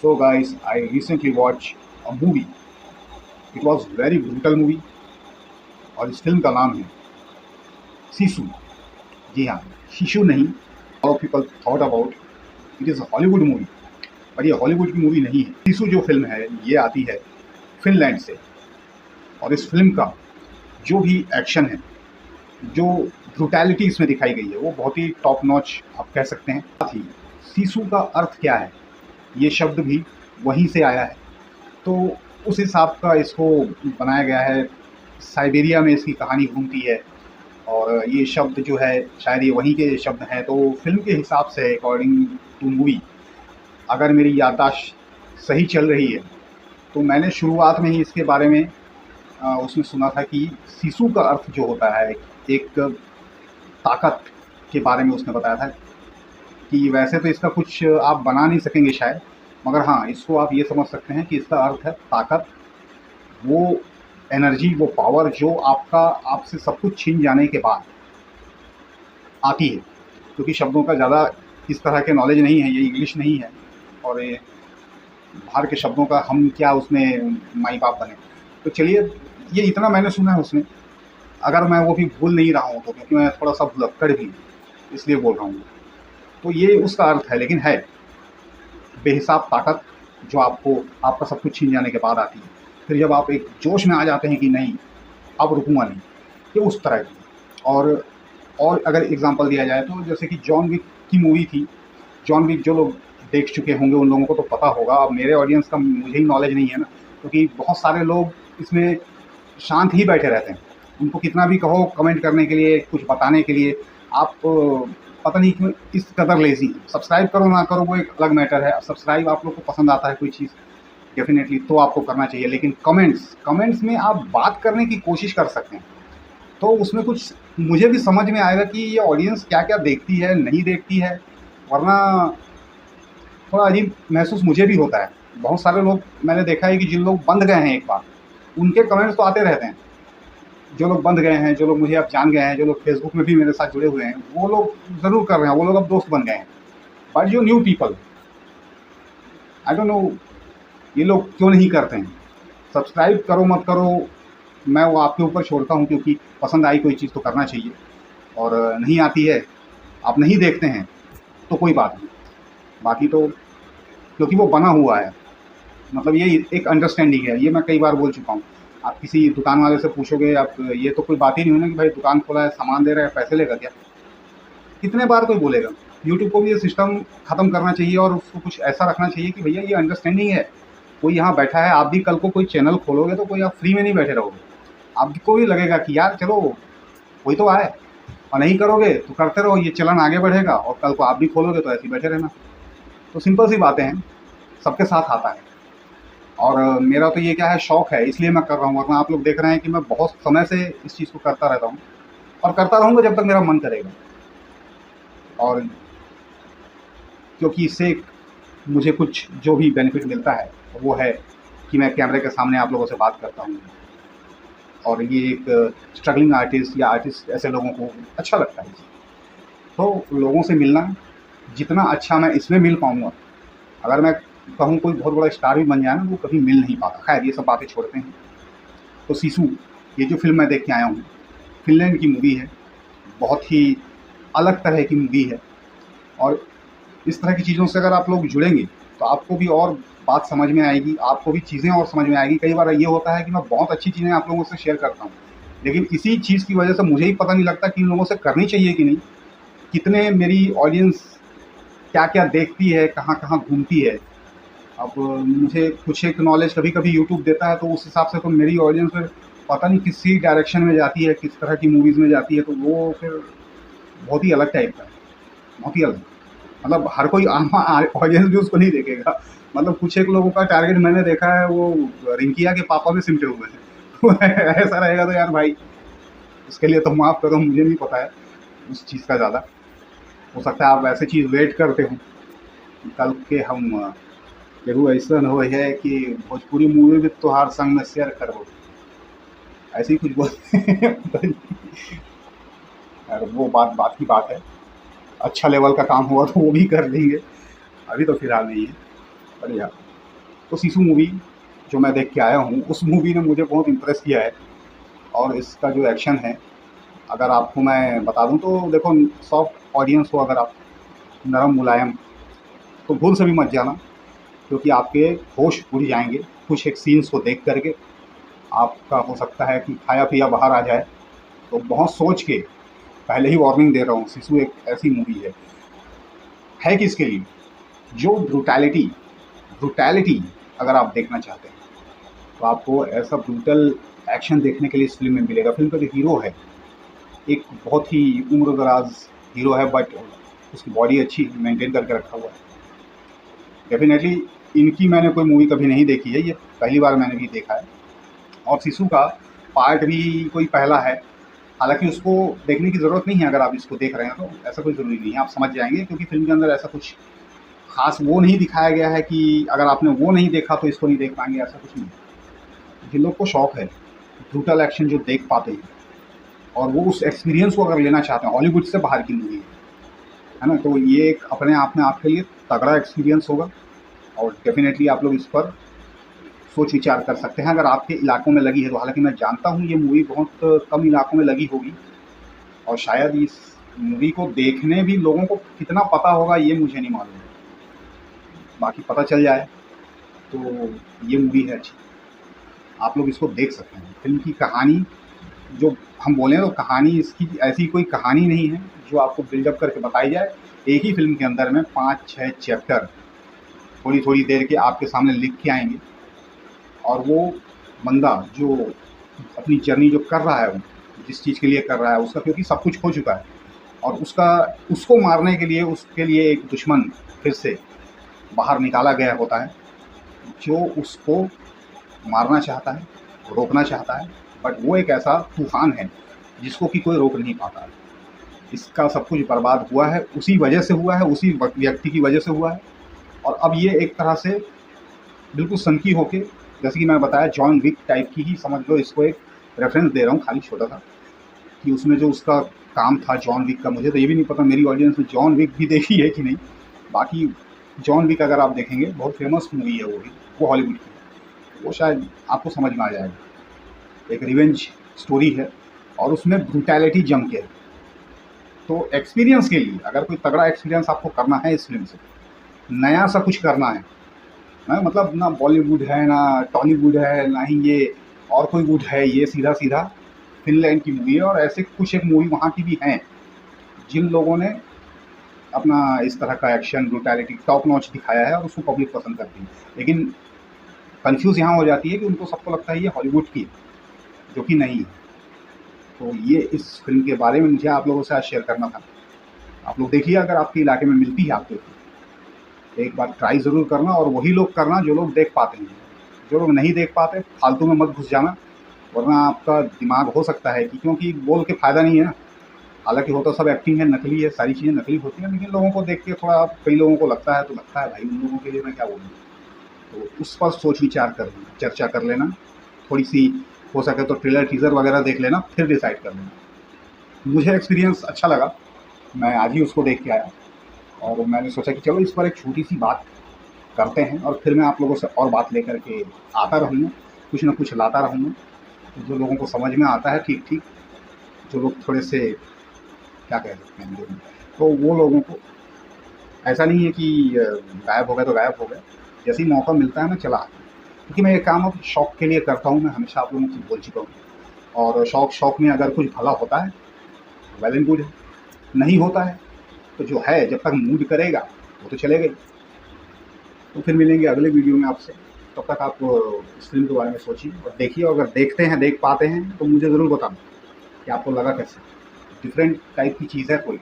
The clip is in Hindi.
So guys, I recently watched a movie. It was very brutal movie और इस फिल्म का नाम है सीसू। जी हाँ, शिशु नहीं। All people thought about it is Hollywood movie, पर ये हॉलीवुड की मूवी नहीं है। सीसू जो फिल्म है ये आती है फिनलैंड से, और इस फिल्म का जो भी एक्शन है, जो ब्रुटैलिटी इसमें दिखाई गई है, वो बहुत ही टॉप नॉच आप कह सकते हैं। साथ ही सीसू का अर्थ क्या है, ये शब्द भी वहीं से आया है, तो उस हिसाब का इसको बनाया गया है। साइबेरिया में इसकी कहानी घूमती है, और ये शब्द जो है शायद ये वहीं के शब्द हैं। तो फिल्म के हिसाब से अकॉर्डिंग टू मूवी, अगर मेरी याददाश्त सही चल रही है, तो मैंने शुरुआत में ही इसके बारे में उसमें सुना था कि सिसु का अर्थ जो होता है एक ताकत के बारे में उसने बताया था कि वैसे तो इसका कुछ आप बना नहीं सकेंगे शायद, मगर हाँ, इसको आप ये समझ सकते हैं कि इसका अर्थ है ताकत, वो एनर्जी, वो पावर जो आपसे सब कुछ छीन जाने के बाद आती है। क्योंकि शब्दों का ज़्यादा इस तरह के नॉलेज नहीं है, ये इंग्लिश नहीं है, और ये बाहर के शब्दों का हम क्या उसमें माई बाप बने। तो चलिए, ये इतना मैंने सुना है उसमें, अगर मैं वो भी भूल नहीं रहा हूँ तो, क्योंकि मैं थोड़ा सा भुलक्कड़ भी इसलिए बोल रहा हूँ। तो ये उसका अर्थ है, लेकिन है बेहिसाब ताकत जो आपका सब कुछ छीन जाने के बाद आती है। फिर जब आप एक जोश में आ जाते हैं कि नहीं, अब रुकूंगा नहीं, ये उस तरह की। और अगर एग्जांपल दिया जाए तो जैसे कि जॉन विक की मूवी थी। जॉन विक जो लोग देख चुके होंगे उन लोगों को तो पता होगा, अब मेरे ऑडियंस का मुझे ही नॉलेज नहीं है ना, क्योंकि बहुत सारे लोग इसमें शांत ही बैठे रहते हैं। उनको कितना भी कहो कमेंट करने के लिए, कुछ बताने के लिए, आप पता नहीं क्यों इस कदर लेज़ी हैं। सब्सक्राइब करो ना करो वो एक अलग मैटर है। सब्सक्राइब आप लोग को पसंद आता है कोई चीज़ डेफ़िनेटली तो आपको करना चाहिए, लेकिन कमेंट्स में आप बात करने की कोशिश कर सकते हैं, तो उसमें कुछ मुझे भी समझ में आएगा कि ये ऑडियंस क्या-क्या देखती है, नहीं देखती है। वरना थोड़ा अजीब महसूस मुझे भी होता है। बहुत सारे लोग मैंने देखा है कि जिन लोग बंद गए हैं एक बार, उनके कमेंट्स तो आते रहते हैं। जो लोग बंद गए हैं, जो लोग मुझे अब जान गए हैं, जो लोग फेसबुक में भी मेरे साथ जुड़े हुए हैं, वो लोग ज़रूर कर रहे हैं, वो लोग अब दोस्त बन गए हैं। बट जो new people, I don't know ये लोग क्यों नहीं करते हैं। सब्सक्राइब करो मत करो, मैं वो आपके ऊपर छोड़ता हूँ, क्योंकि पसंद आई कोई चीज़ तो करना चाहिए, और नहीं आती है, आप नहीं देखते हैं, तो कोई बात नहीं। बाकी तो क्योंकि वो बना हुआ है, मतलब ये एक अंडरस्टैंडिंग है, ये मैं कई बार बोल चुका हूँ। आप किसी दुकान वाले से पूछोगे, आप ये तो कोई बात ही नहीं हुई ना कि भाई दुकान खोला है, सामान दे रहा है, पैसे लेगा क्या? कितने बार कोई बोलेगा? यूट्यूब को भी ये सिस्टम ख़त्म करना चाहिए, और उसको कुछ ऐसा रखना चाहिए कि भैया ये अंडरस्टैंडिंग है। कोई यहाँ बैठा है, आप भी कल को कोई चैनल खोलोगे तो कोई आप फ्री में नहीं बैठे रहोगे। आपको भी लगेगा कि यार चलो कोई तो आए, और नहीं करोगे तो करते रहो, ये चलन आगे बढ़ेगा, और कल को आप भी खोलोगे तो ऐसे ही बैठे रहना। तो सिंपल सी बातें हैं, सबके साथ आता है। और मेरा तो ये क्या है, शौक है, इसलिए मैं कर रहा हूँ। वरना आप लोग देख रहे हैं कि मैं बहुत समय से इस चीज़ को करता रहता हूँ, और करता रहूँगा जब तक मेरा मन करेगा। और क्योंकि इससे मुझे कुछ जो भी बेनिफिट मिलता है वो है कि मैं कैमरे के सामने आप लोगों से बात करता हूँ, और ये एक स्ट्रगलिंग आर्टिस्ट या आर्टिस्ट ऐसे लोगों को अच्छा लगता है। तो लोगों से मिलना, जितना अच्छा मैं इसमें मिल पाऊँगा, अगर मैं कहूँ कोई बहुत बड़ा स्टार भी बन जाए ना, वो कभी मिल नहीं पाता। खैर ये सब बातें छोड़ते हैं। तो सिसु, ये जो फ़िल्म मैं देख के आया हूँ, फ़िनलैंड की मूवी है, बहुत ही अलग तरह की मूवी है। और इस तरह की चीज़ों से अगर आप लोग जुड़ेंगे तो आपको भी और बात समझ में आएगी, आपको भी चीज़ें और समझ में आएगी। कई बार ये होता है कि मैं बहुत अच्छी चीज़ें आप लोगों से शेयर करता हूँ, लेकिन इसी चीज़ की वजह से मुझे ही पता नहीं लगता कि इन लोगों से करनी चाहिए कि नहीं। कितने मेरी ऑडियंस क्या-क्या देखती है, कहाँ-कहाँ घूमती है। अब मुझे कुछ एक नॉलेज कभी-कभी यूट्यूब देता है, तो उस हिसाब से तो मेरी ऑडियंस फिर पता नहीं किसी डायरेक्शन में जाती है, किस तरह की मूवीज़ में जाती है, तो वो फिर बहुत ही अलग टाइप का है, बहुत ही अलग। मतलब हर कोई आम ऑडियंस भी उसको नहीं देखेगा। मतलब कुछ एक लोगों का टारगेट मैंने देखा है, वो रिंकिया के पापा में सिमटे हुए हैं। तो ऐसा रहेगा तो यार भाई, उसके लिए तो माफ़ करो, मुझे नहीं पता है उस चीज़ का ज़्यादा। हो सकता है आप ऐसी चीज़ वेट करते हो कि कल के हम केहू ऐसन हो है कि भोजपुरी मूवी भी तोहार संग में शेयर करबो, ऐसे ही कुछ बोलते हैं। पता नहीं। यार वो बात की बात है। अच्छा लेवल का काम हुआ तो वो भी कर लेंगे, अभी तो फिलहाल नहीं है। बढ़िया। तो सीसू मूवी जो मैं देख के आया हूँ, उस मूवी ने मुझे बहुत इम्प्रेस किया है। और इसका जो एक्शन है, अगर आपको मैं बता दूँ तो देखो, सॉफ्ट ऑडियंस हो अगर आप, नरम मुलायम, तो भूल से भी मत जाना, क्योंकि आपके होश उड़ जाएँगे कुछ एक सीन्स को देख कर के। आपका हो सकता है कि खाया-पिया बाहर आ जाए। तो बहुत सोच के पहले ही वार्निंग दे रहा हूँ, सिसु एक ऐसी मूवी है किसके लिए? जो ब्रूटैलिटी अगर आप देखना चाहते हैं, तो आपको ऐसा ब्रूटल एक्शन देखने के लिए इस फ़िल्म में मिलेगा। फ़िल्म का जो हीरो है, एक बहुत ही उम्र-दराज़ हीरो है, बट उसकी बॉडी अच्छी मेंटेन करके रखा हुआ है। डेफ़िनेटली इनकी मैंने कोई मूवी कभी नहीं देखी है, ये पहली बार मैंने भी देखा है। और सिसु का पार्ट भी कोई पहला है, हालाँकि उसको देखने की ज़रूरत नहीं है। अगर आप इसको देख रहे हैं तो ऐसा कोई ज़रूरी नहीं है, आप समझ जाएँगे, क्योंकि फ़िल्म के अंदर ऐसा कुछ ख़ास वो नहीं दिखाया गया है कि अगर आपने वो नहीं देखा तो इसको नहीं देख पाएँगे, ऐसा कुछ नहीं। जिन लोग को शौक है ब्रूटल एक्शन जो देख पाते हैं, और वो उस एक्सपीरियंस को अगर लेना चाहते हैं, हॉलीवुड से बाहर की मूवी है ना, तो ये एक अपने आप में आपके लिए तगड़ा एक्सपीरियंस होगा। और डेफ़िनेटली आप लोग इस पर सोच विचार कर सकते हैं, अगर आपके इलाकों में लगी है तो। हालाँकि मैं जानता हूँ ये मूवी बहुत कम इलाकों में लगी होगी, और शायद इस मूवी को देखने भी लोगों को कितना पता होगा ये मुझे नहीं मालूम। बाकी पता चल जाए तो ये मूवी है अच्छी, आप लोग इसको देख सकते हैं। फ़िल्म की कहानी जो हम बोलें तो कहानी इसकी ऐसी कोई कहानी नहीं है जो आपको बिल्डअप करके बताई जाए। एक ही फ़िल्म के अंदर में 5-6 चैप्टर थोड़ी-थोड़ी देर के आपके सामने लिख के आएँगे, और वो बंदा जो अपनी जर्नी जो कर रहा है, वो जिस चीज़ के लिए कर रहा है उसका, क्योंकि सब कुछ हो चुका है, और उसको मारने के लिए उसके लिए एक दुश्मन फिर से बाहर निकाला गया होता है, जो उसको मारना चाहता है, रोकना चाहता है, बट वो एक ऐसा तूफ़ान है जिसको कि कोई रोक नहीं पाता है। इसका सब कुछ बर्बाद हुआ है, उसी वजह से हुआ है, उसी व्यक्ति की वजह से हुआ है। और अब ये एक तरह से बिल्कुल सनकी होके, जैसे कि मैंने बताया, जॉन विक टाइप की ही समझ लो इसको, एक रेफ़रेंस दे रहा हूँ खाली छोटा-सा, कि उसमें जो उसका काम था जॉन विक का, मुझे तो ये भी नहीं पता मेरी ऑडियंस ने जॉन विक भी देखी है कि नहीं। बाकी जॉन विक अगर आप देखेंगे, बहुत फ़ेमस मूवी है वो भी, वो हॉलीवुड की है। वो शायद आपको समझ में आ जाएगा। एक रिवेंज स्टोरी है, और उसमें ब्रूटैलिटी जम के है। तो एक्सपीरियंस के लिए, अगर कोई तगड़ा एक्सपीरियंस आपको करना है इस फ़िल्म से, नया सा कुछ करना है, ना मतलब ना बॉलीवुड है, ना टॉलीवुड है, ना ही ये और कोई वुड है, ये सीधा-सीधा फ़िनलैंड की मूवी है। और ऐसे कुछ एक मूवी वहाँ की भी हैं, जिन लोगों ने अपना इस तरह का एक्शन, ब्रूटैलिटी टॉप नॉच दिखाया है, और उसको पब्लिक पसंद करती है। लेकिन कन्फ्यूज़ यहाँ हो जाती है कि उनको सबको लगता है ये हॉलीवुड की है, जो कि नहीं है। तो ये इस फ़िल्म के बारे में मुझे आप लोगों से आज शेयर करना था। आप लोग देखिए, अगर आपके इलाके में मिलती है आपको, एक बार ट्राई ज़रूर करना, और वही लोग करना जो लोग देख पाते हैं। जो लोग नहीं देख पाते, फालतू में मत घुस जाना, वरना आपका दिमाग हो सकता है कि, क्योंकि बोल के फ़ायदा नहीं है ना। हालाँकि होता सब एक्टिंग है, नकली है, सारी चीज़ें नकली होती हैं, लेकिन लोगों को देख के थोड़ा, कई लोगों को लगता है, तो लगता है भाई, उन लोगों के लिए मैं क्या बोलूँ। तो उस पर सोच विचार कर लेना, चर्चा कर लेना, थोड़ी-सी हो सके तो ट्रेलर, टीज़र वगैरह देख लेना, फिर डिसाइड कर लेना। मुझे एक्सपीरियंस अच्छा लगा, मैं आज ही उसको देख के आया, और मैंने सोचा कि चलो इस पर एक छोटी-सी बात करते हैं, और फिर मैं आप लोगों से और बात लेकर के आता रहूँगा, कुछ न कुछ लाता रहूँगा। जो लोगों को समझ में आता है ठीक-ठीक, जो लोग थोड़े से क्या कह सकते हैं, तो वो लोगों को ऐसा नहीं है कि गायब हो गए तो गायब हो गए। जैसे ही मौका मिलता है मैं चला आता हूँ, क्योंकि मैं ये काम अब शौक के लिए करता हूँ, मैं हमेशा आप लोगों से बोल चुका हूँ। और शौक में अगर कुछ भला होता है, वेल एंड गुड है, नहीं होता है तो जो है, जब तक मूड करेगा वो तो चलेगा ही। तो फिर मिलेंगे अगले वीडियो में आपसे। तब तक आप इस फ़िल्म के बारे में सोचिए और देखिए, और अगर देखते हैं, देख पाते हैं, तो मुझे ज़रूर बताना कि आपको लगा कैसा। डिफरेंट टाइप की चीज़ है कोई।